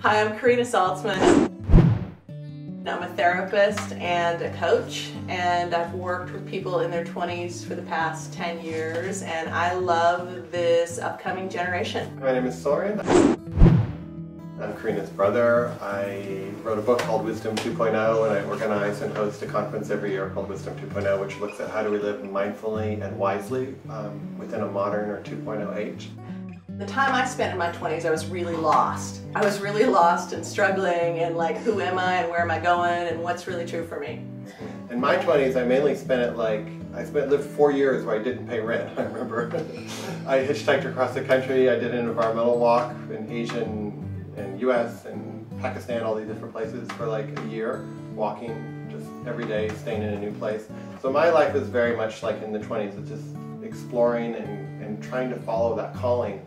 Hi, I'm Karina Saltzman. I'm a therapist and a coach, and I've worked with people in their 20s for the past 10 years, and I love this upcoming generation. My name is Soren. I'm Karina's brother. I wrote a book called Wisdom 2.0, and I organize and host a conference every year called Wisdom 2.0, which looks at how do we live mindfully and wisely within a modern or 2.0 age. The time I spent in my 20s, I was really lost. I was really lost and struggling and like, who am I and where am I going and what's really true for me? In my 20s, I mainly spent it lived 4 years where I didn't pay rent, I remember. I hitchhiked across the country, I did an environmental walk in Asia and US and Pakistan, all these different places for like a year, walking just every day, staying in a new place. So my life was very much like in the 20s, it's just exploring and trying to follow that calling.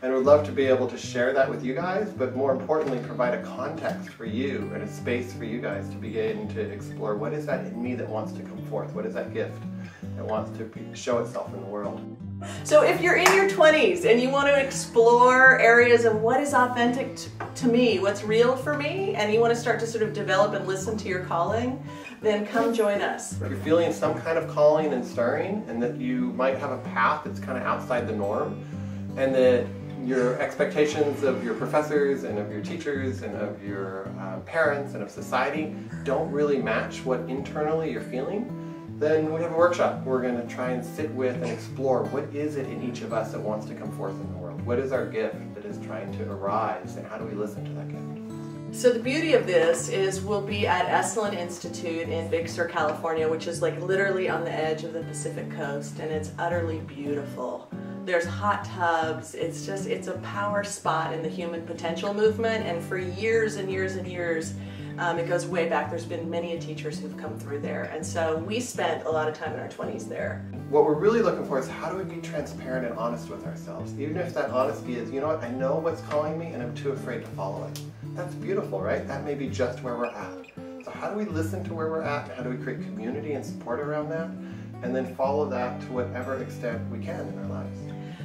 And would love to be able to share that with you guys, but more importantly, provide a context for you and a space for you guys to begin to explore what is that in me that wants to come forth? What is that gift that wants to show itself in the world? So if you're in your 20s and you want to explore areas of what is authentic to me, what's real for me, and you want to start to sort of develop and listen to your calling, then come join us. If you're feeling some kind of calling and stirring, and that you might have a path that's kind of outside the norm, and that your expectations of your professors and of your teachers and of your parents and of society don't really match what internally you're feeling, then we have a workshop. We're going to try and sit with and explore what is it in each of us that wants to come forth in the world. What is our gift that is trying to arise, and how do we listen to that gift? So the beauty of this is we'll be at Esalen Institute in Big Sur, California, which is like literally on the edge of the Pacific coast, and it's utterly beautiful. There's hot tubs. It's a power spot in the human potential movement, and for years and years and years, it goes way back. There's been many teachers who've come through there, and so we spent a lot of time in our 20s there. What we're really looking for is how do we be transparent and honest with ourselves, even if that honesty is, you know what, I know what's calling me and I'm too afraid to follow it. That's beautiful, right? That may be just where we're at. So how do we listen to where we're at? How do we create community and support around that? And then follow that to whatever extent we can in our lives.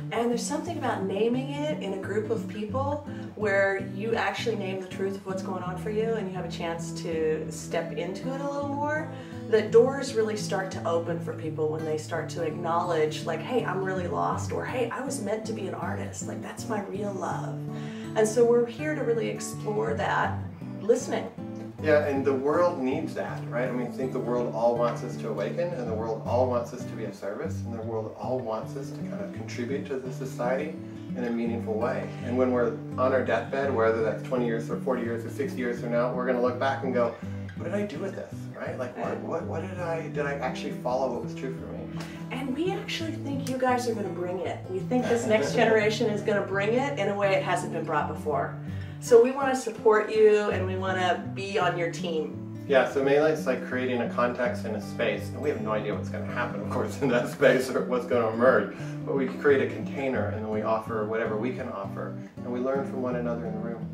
And there's something about naming it in a group of people where you actually name the truth of what's going on for you and you have a chance to step into it a little more. The doors really start to open for people when they start to acknowledge, like, hey, I'm really lost, or hey, I was meant to be an artist, like that's my real love. And so we're here to really explore that listening. Yeah, and the world needs that, right? I mean, I think the world all wants us to awaken, and the world all wants us to be of service, and the world all wants us to kind of contribute to the society in a meaningful way. And when we're on our deathbed, whether that's 20 years or 40 years or 60 years from now, we're going to look back and go, what did I do with this, right? Like, what did I actually follow what was true for me? And we actually think you guys are going to bring it. We think this next generation is going to bring it in a way it hasn't been brought before. So we want to support you and we want to be on your team. Yeah, so mainly it's like creating a context and a space, and we have no idea what's going to happen, of course, in that space or what's going to emerge, but we create a container and then we offer whatever we can offer, and we learn from one another in the room.